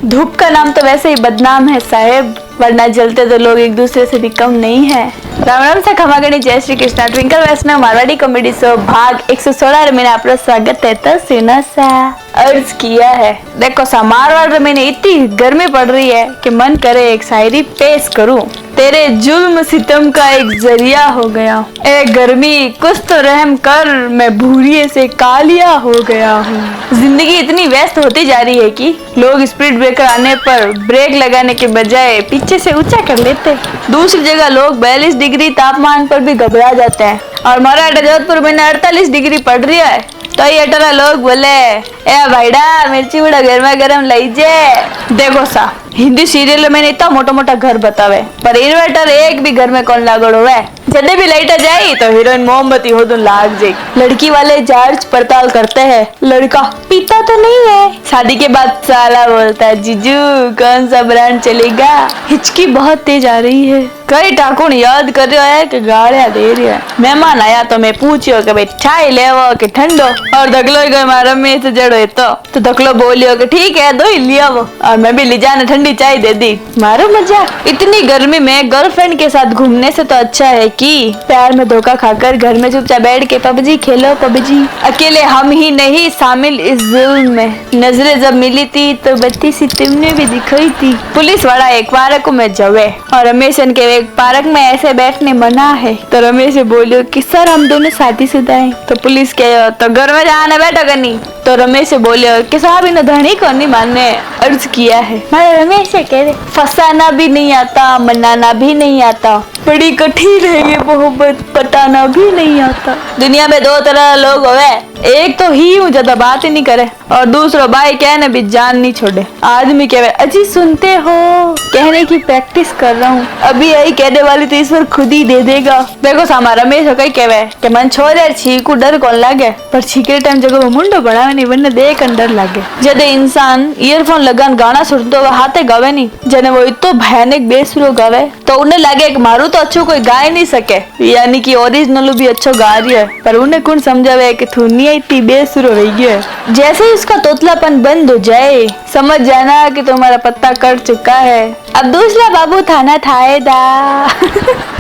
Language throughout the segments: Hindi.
धूप का नाम तो वैसे ही बदनाम है साहेब, वरना जलते तो लोग एक दूसरे से भी कम नहीं है। राम राम से खमागणी, जय श्री कृष्ण। ट्विंकल वैष्णव मारवाड़ी कॉमेडी शो भाग 116 में आपका स्वागत है। तो सुना सा अर्ज किया है। देखो सा, मारवाड़ में इतनी गर्मी पड़ रही है कि मन करे एक शायरी पेश करूं। तेरे जुल्म सितम का एक जरिया हो गया, ए गर्मी कुछ तो रहम कर, मैं भूरिये से कालिया हो गया हूँ। जिंदगी इतनी व्यस्त होती जा रही है कि लोग स्पीड ब्रेकर आने पर ब्रेक लगाने के बजाय पीछे से ऊंचा कर लेते। दूसरी जगह लोग 42 डिग्री तापमान पर भी घबरा जाते हैं और मराठा जोधपुर में 48 डिग्री पड़ रही है तो ये अठारह लोग बोले ए भाईडा मिर्ची बड़ा गर्मा गर्म लीजे। देखो सा, हिंदी सीरियल में इतना मोटा मोटा घर बतावे पर इन्वर्टर एक भी घर में कौन लागड़ हुआ है। जब भी लाइट जाए तो हीरोइन मोमबत्ती हो तो लाग जाए। लड़की वाले जांच पड़ताल करते हैं, लड़का पीता तो नहीं है। शादी के बाद साला बोलता है जीजू कौन सा ब्रांड चलेगा। हिचकी बहुत तेज आ रही है। कई टाकुन याद कर रहा है कि गाड़िया दे रही है। मेहमान आया तो मैं पूछियो कि भाई चाय लेवो कि ठंडो, और धकलो गए मारा में से जड़ो है तो धकलो बोलियो कि ठीक है दो ही लिया वो, और मैं भी ले जाने ठंडी चाय दे दी। मारो मजा। इतनी गर्मी में गर्लफ्रेंड के साथ घूमने से तो अच्छा है कि प्यार में धोखा खाकर घर में चुपचाप बैठ के पबजी खेलो पबजी। अकेले हम ही नहीं शामिल इस जुल्म में। नजरें जब मिली थी तो बत्ती सी तुमने भी दिखाई थी। पुलिस वाला एक पार्क में जावे और रमेश के एक पार्क में ऐसे बैठने मना है तो रमेश बोलियो कि सर हम दोनों शादीशुदा हैं। तो पुलिस कहे तो घर में जाने बैठो करनी। तो रमेश बोलियो कि साहब इन धनी को नहीं मानने अर्ज किया है। हमारे रमेश कह रहे फसाना भी नहीं आता, मनाना भी नहीं आता, बड़ी कठिन है ये मोहब्बत, पटाना भी नहीं आता। दुनिया में दो तरह लोग हुए, एक तो ही हूँ ज्यादा बात ही नहीं करे और दूसरा भाई कहने भी जान नहीं छोड़े। आदमी कहे अजी सुनते हो, कहने की प्रैक्टिस कर रहा हूँ, अभी यही कहने वाली तो ईश्वर खुद ही दे देगा। देखो सामा रमेश कई कहे कि मन छोड़ यार छीकू डर कौन लागे, पर छीके टाइम जगह मुंडो बनावे नहीं वरना देख डर लागे। जब इंसान ईयरफोन लगान गाना सुनते हुए हाथे गावे नहीं, जने वो इतो भयानक बेसुरो गावे तो उन्हें लगे कि मारू तो अच्छो कोई गा ही नहीं सके, यानी कि ओरिजिनल भी अच्छो गा रही है, पर उन्हें कौन समझावे कि थुनिया इतनी बेसुरो रही है। जैसे ही उसका तोतलापन बंद हो जाए समझ जाना कि तुम्हारा पत्ता कट चुका है, अब दूसरा बाबू थाना थाएदा।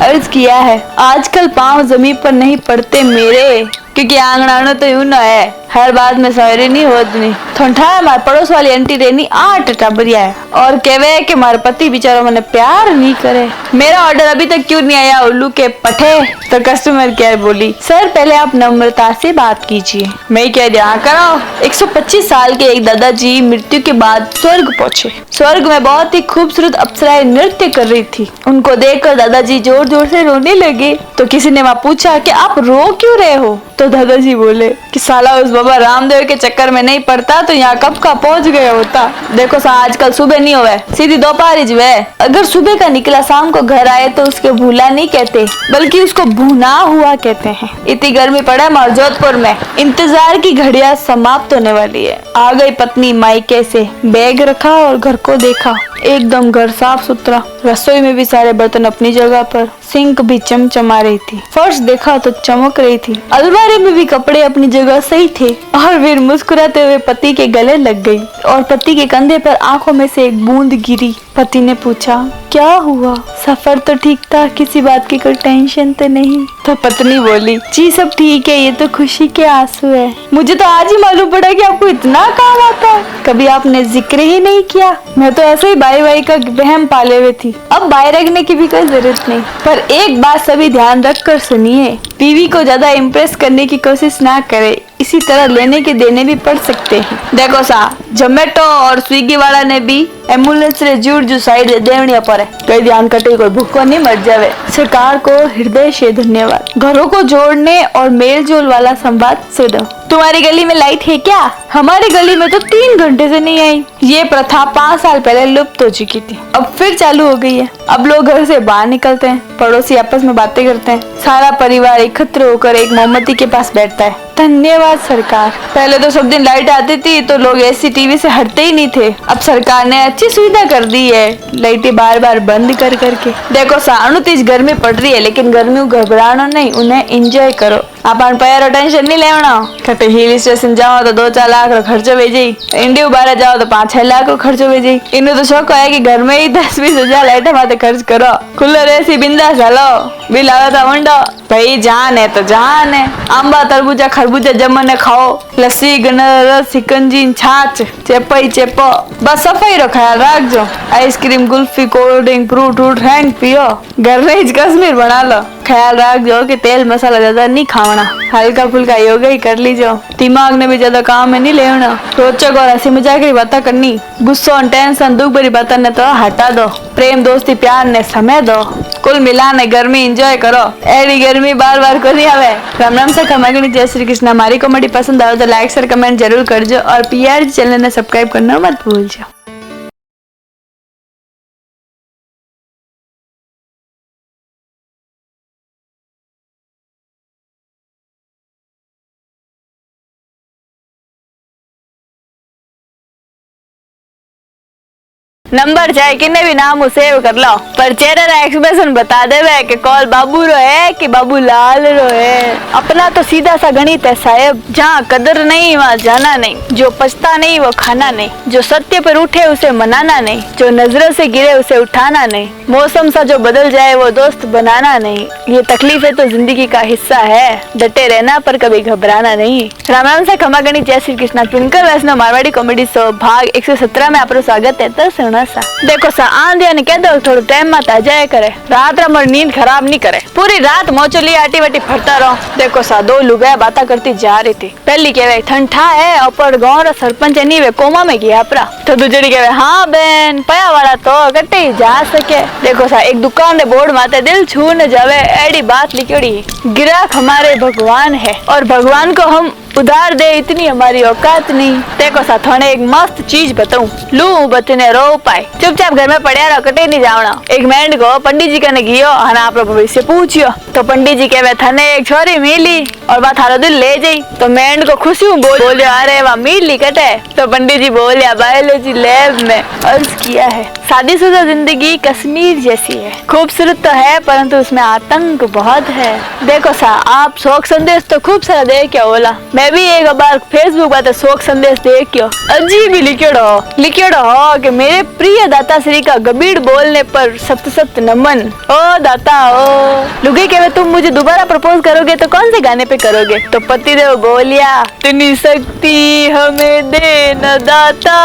अर्ज किया है। आजकल पाँव जमीन पर नहीं पड़ते मेरे, क्योंकि आंगना तो यूं ना है हर बात में शायरी नहीं होती। ठंडा हमारे पड़ोस वाली आंटी रेनी 8 टबरिया है और कहवे कि हमारे पति बेचारा मैंने प्यार नहीं करे। मेरा ऑर्डर अभी तक क्यों नहीं आया उल्लू के पठे। तो कस्टमर केयर बोली सर पहले आप नम्रता से बात कीजिए। मैं कह दिया करो। 125 साल के एक दादाजी मृत्यु के बाद स्वर्ग पहुँचे। स्वर्ग में बहुत ही खूबसूरत अप्सराएं नृत्य कर रही थी। उनको देखकर दादाजी जोर जोर से रोने लगे। तो किसी ने वहाँ पूछा कि आप रो क्यों रहे हो। तो दादाजी बोले कि साला उस बाबा रामदेव के चक्कर में नहीं पड़ता तो यहाँ कब का पहुँच गया होता। देखो सा आजकल सुबह नहीं हुआ सीधी दोपहर ही हुआ। अगर सुबह का निकला शाम को घर आए तो उसके भूला नहीं कहते बल्कि उसको भुना हुआ कहते हैं। इतनी गर्मी पड़ा है जोधपुर में, इंतजार की घड़ियां समाप्त होने वाली है। आ गई पत्नी मायके से, बैग रखा और घर को देखा, एकदम घर साफ सुथरा। रसोई में भी सारे बर्तन अपनी जगह पर, सिंक भी चमचमा रही थी, फर्श देखा तो चमक रही थी, अलमारी में भी कपड़े अपनी जगह सही थे। और फिर मुस्कुराते हुए पति के गले लग गई और पति के कंधे पर आंखों में से एक बूंद गिरी। पति ने पूछा क्या हुआ, सफर तो ठीक था, किसी बात की कोई टेंशन तो नहीं। तो पत्नी बोली जी सब ठीक है, ये तो खुशी के आंसू है। मुझे तो आज ही मालूम पड़ा कि आपको इतना काम आता है, कभी आपने जिक्र ही नहीं किया। मैं तो ऐसे ही बाई का वहम पाले हुए थी, अब बाई रखने की भी कोई जरूरत नहीं। पर एक बात सभी ध्यान रख कर सुनिए, बीवी को ज्यादा इम्प्रेस करने की कोशिश ना करे, इसी तरह लेने के देने भी पड़ सकते हैं। देखो सा जोमेटो और स्विगी वाला ने भी एम्बुलेंस रे जुड़ साइड देवनिया पर है, कोई ध्यान कटे कोई भूखो नहीं मर जावे। सरकार को हृदय से धन्यवाद। घरों को जोड़ने और मेल जोल वाला संवाद सुनो। तुम्हारी गली में लाइट है क्या? हमारी गली में तो 3 घंटे से नहीं आई। ये प्रथा 5 साल पहले लुप्त हो चुकी थी, अब फिर चालू हो गई है। अब लोग घर से बाहर निकलते हैं, पड़ोसी आपस में बातें करते हैं, सारा परिवार एकत्र होकर एक मोमबत्ती के पास बैठता है। धन्यवाद सरकार। पहले तो सब दिन लाइट आती थी तो लोग एसी टीवी से हटते ही नहीं थे, अब सरकार ने अच्छी सुविधा कर दी है, लाइटें बार बार बंद कर करके। देखो साणु तेज गर्मी पड़ रही है लेकिन गर्मी घबराना नहीं, उन्हें एंजॉय करो। अपन पैर टेंशन नहीं लेना। कटे हिल स्टेशन जाओ तो 2-4 लाख रो खर्चो हो जाई, इंडिया बाहर जाओ तो 5-6 लाख रो खर्चो हो जाई। इन्हें तो शौक है कि घर में ही 10-20 हजार लाइट माते खर्च करो, खुले रेसी बिंदास चलो, बिल आवे तो मंडो। भाई जान है तो जान है, आंबा तरबूजा खरबूजा जमने खाओ, लस्सी गन्ना सिकंजी छाछ चेपई चेपो, बस सफाई रो ख्याल रख जो। Ice cream kulfi cold drink fruit fruit hang पियो, घर में ही कश्मीर बना लो। ख्याल रख जो कि तेल मसाला ज्यादा नहीं खावना, हल्का फुल्का योगा ही कर लीजो, दिमाग ने भी ज्यादा काम में नहीं लेना। रोचक और हंसी मजाक की बातें करनी, गुस्सा टेंशन दुख भरी बातें ने तो हटा दो, प्रेम दोस्ती प्यार ने समय दो, कुल मिला ने गर्मी एंजॉय करो। एडी गर्मी बार बार को नहीं आवे। राम राम से खमागणी, जय श्री कृष्ण। हमारी कॉमेडी पसंद आए तो लाइक शेयर कमेंट जरूर करजो और पीआर चैनल ने सब्सक्राइब करना मत भूलजो। नंबर चाहे किन्ने भी नाम सेव कर लो, पर चेहरे का एक्सप्रेशन बता देवे कि कॉल बाबू रो है कि बाबू लाल रो है। अपना तो सीधा सा गणित है साहब, जहाँ कदर नहीं वहाँ जाना नहीं, जो पछता नहीं वो खाना नहीं, जो सत्य पर उठे उसे मनाना नहीं, जो नजरों से गिरे उसे उठाना नहीं, मौसम सा जो बदल जाए वो दोस्त बनाना नहीं। ये तकलीफें तो जिंदगी का हिस्सा है, डटे रहना पर कभी घबराना नहीं। राम राम से खमागणी, जय श्री कृष्ण। ट्विंकल वैष्णव मारवाड़ी कॉमेडी शो भाग 117 में आपका स्वागत है। तो सुना सा देखो सा आंधिया ने कह दो थोड़ा टाइम मत आ जाए करे, रात रमर नींद खराब नहीं करे, पूरी रात मोचली आटी वाटी फरता रहो। देखो सा दो लुगाया बातें करती जा रही थी, पहली कहवे ठंडा है और गाँव रा सरपंच है नहीं वे कोमा में गया अपरा, तो दूसरी कहवे हाँ बहन पया वाला तो कटे ही जा सके। देखो सा एक दुकान ने बोर्ड माते दिल छू न जावे एडी बात लिखी, ग्राहक हमारे भगवान है और भगवान को हम उधार दे इतनी हमारी औकात नहीं। देखो सा थोड़े एक मस्त चीज बताऊं, लू बचने रो पाए, चुपचाप घर में पड़िया रहो कटे नहीं जावना। एक मेंढ को पंडित जी कने गियो और आप भविष्य पूछियो, तो पंडित जी कहवे थने एक छोरी मिली और बात थारो दिल ले जाई, तो मेंढ को खुशी बोलियो अरे वाह मिली कटे, तो पंडित जी बोलिया बायोलॉजी लैब में अर्ज किया है। शादीशुदा जिंदगी कश्मीर जैसी है, खूबसूरत तो है परंतु उसमें आतंक बहुत है। देखो सा आप शोक संदेश तो खूब सारा दे क्या बोला, मैं भी एक बार फेसबुक पर शोक संदेश देखियो, अजीब ही लिखियो हो कि मेरे प्रिय दाता श्री का गंभीर बोलने पर सत्य सत्य नमन। ओ दाता ओ लुगे के तुम मुझे दोबारा प्रपोज करोगे तो कौन से गाने पे करोगे, तो पतिदेव बोलिया इतनी शक्ति हमें दे न दाता,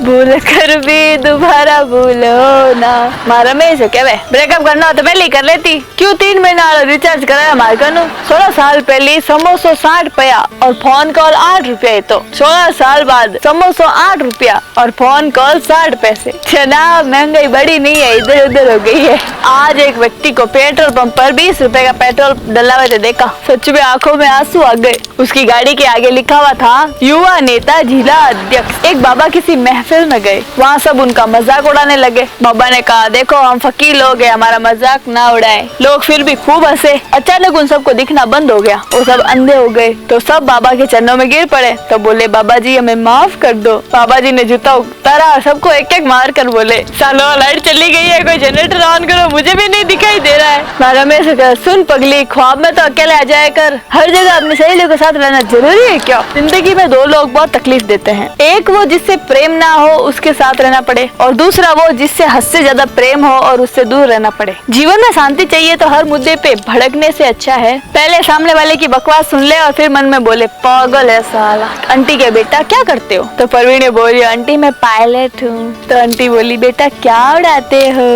भूल कर भी दोबारा भूलो ना। मारा में से कहवे ब्रेकअप करना हो तो पहले कर लेती, क्यों 3 महीना रिचार्ज कराया मार कनु। 16 साल पहले समोसो 60 पैया और फोन कॉल 8 रुपया, तो 16 साल बाद समोसो 8 रुपया और फोन कॉल 60 पैसे। जनाब महंगाई बड़ी नहीं है, इधर उधर हो गई है। आज एक व्यक्ति को पेट्रोल पंप पर 20 रुपए का पेट्रोल डलवाते तो देखा, सच में आंखों में आंसू आ गए। उसकी गाड़ी के आगे लिखा हुआ था युवा नेता जिला अध्यक्ष। एक बाबा किसी महफिल में गए, वहाँ सब उनका मजाक उड़ाने लगे। बाबा ने कहा देखो हम फकीर लोग हैं, हमारा मजाक ना उड़ाएं। लोग फिर भी खूब हंसे। अचानक उन सबको दिखना बंद हो गया, वो सब अंधे हो गए, तो सब बाबा के चरणों में गिर पड़े। तो बोले बाबा जी हमें माफ कर दो। बाबा जी ने जूता उतारा और सबको एक एक मार कर बोले सालो लाइट चली गई है, कोई जनरेटर ऑन करो, मुझे भी नहीं दिखाई दे रहा है। बाबा में से कहा सुन पगली, ख्वाब में तो अकेले आ जाया कर, हर जगह अपने सहेलियों के साथ रहना जरूरी है क्या। जिंदगी में 2 लोग बहुत तकलीफ देते हैं, एक वो जिससे प्रेम ना हो उसके साथ रहना पड़े, और दूसरा वो जिससे हद से ज्यादा प्रेम हो और उससे दूर रहना पड़े। जीवन में शांति चाहिए तो हर मुद्दे पे भड़कने से अच्छा है पहले सामने वाले की बकवास सुन ले और फिर मन में बोले पागल है साला। आंटी के बेटा क्या करते हो, तो परवीन ने बोली आंटी मैं पायलट हूँ। तो आंटी बोली बेटा क्या उड़ाते हो।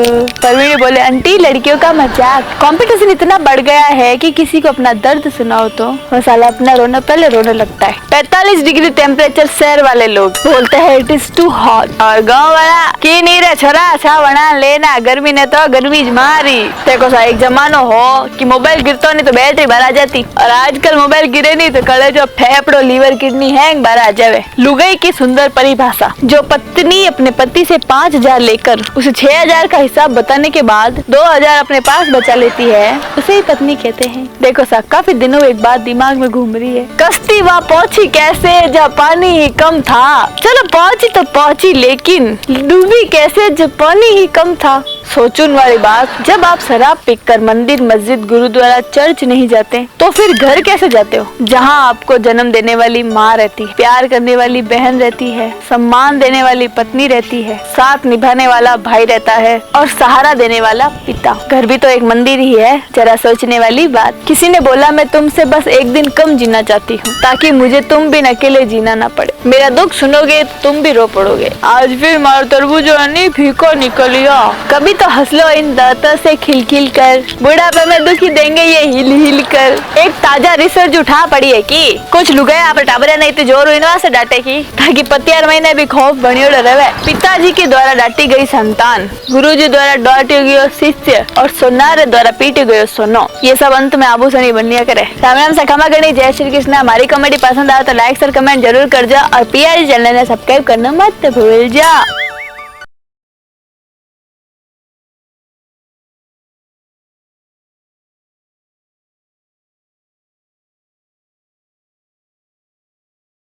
परवीन बोले आंटी लड़कियों का मजाक। कंपटीशन इतना बढ़ गया है कि किसी को अपना दर्द सुनाओ तो वो साला अपना रोना पहले रोने लगता है। 45 डिग्री टेम्परेचर शहर वाले लोग बोलते हैं इट इज टू हॉट, और गाँव वाला की नहीं रे छोरा अच्छा बना लेना, गर्मी ने तो गर्मी मारी। देखो सा एक जमानो हो कि मोबाइल गिरता नहीं तो बैटरी भरा जाती, और आजकल मोबाइल गिरे नहीं तो कले जो फेफड़ो लीवर किडनी हैंग भरा जावे। लुगाई की सुंदर परिभाषा, जो पत्नी अपने पति से 5,000 लेकर उसे 6,000 का हिसाब बताने के बाद 2,000 अपने पास बचा लेती है, उसे ही पत्नी कहते हैं। देखो सा काफी दिनों एक बात दिमाग में घूम रही है, कश्ती वहाँ पहुँची कैसे जब पानी ही कम था। चलो पहुँची तो पहुँची, लेकिन डूबी कैसे जब पानी ही कम था। सोचने वाली बात, जब आप शराब पीकर मंदिर, मस्जिद, गुरुद्वारा, चर्च नहीं जाते तो फिर घर कैसे जाते हो, जहाँ आपको जन्म देने वाली माँ रहती है, प्यार करने वाली बहन रहती है, सम्मान देने वाली पत्नी रहती है, साथ निभाने वाला भाई रहता है और सहारा देने वाला पिता। घर भी तो एक मंदिर ही है। जरा सोचने वाली बात। किसी ने बोला मैं तुमसे बस एक दिन कम जीना चाहती हूँ ताकि मुझे तुम बिन अकेले जीना ना पड़े। मेरा दुख सुनोगे तो तुम भी रो पड़ोगे। आज फिर मारो तरबूज फीका निकलिया। कभी तो हंस लो इन दांतों से खिल खिल कर, बुढ़ापे में दुखी देंगे ये हिल हिल कर। एक ताजा रिसर्च उठा पड़ी है कि कुछ लुगाई आप टाबरे नहीं तो जोर हुई से डांटे की ताकि पतियार महीने भी खौफ बनियो रहे। पिताजी के द्वारा डांटी गई संतान, गुरुजी द्वारा डांटे गयो शिष्य और सोनार द्वारा पीटे गयो सोनो, ये सब अंत में आभूषण ही बन लिया करे। राम राम से खमा गणी, जय श्री कृष्ण। हमारी कॉमेडी पसंद आए तो लाइक और कमेंट जरूर कर जा और पीआर चैनल ने सब्सक्राइब करना मत भूल जा।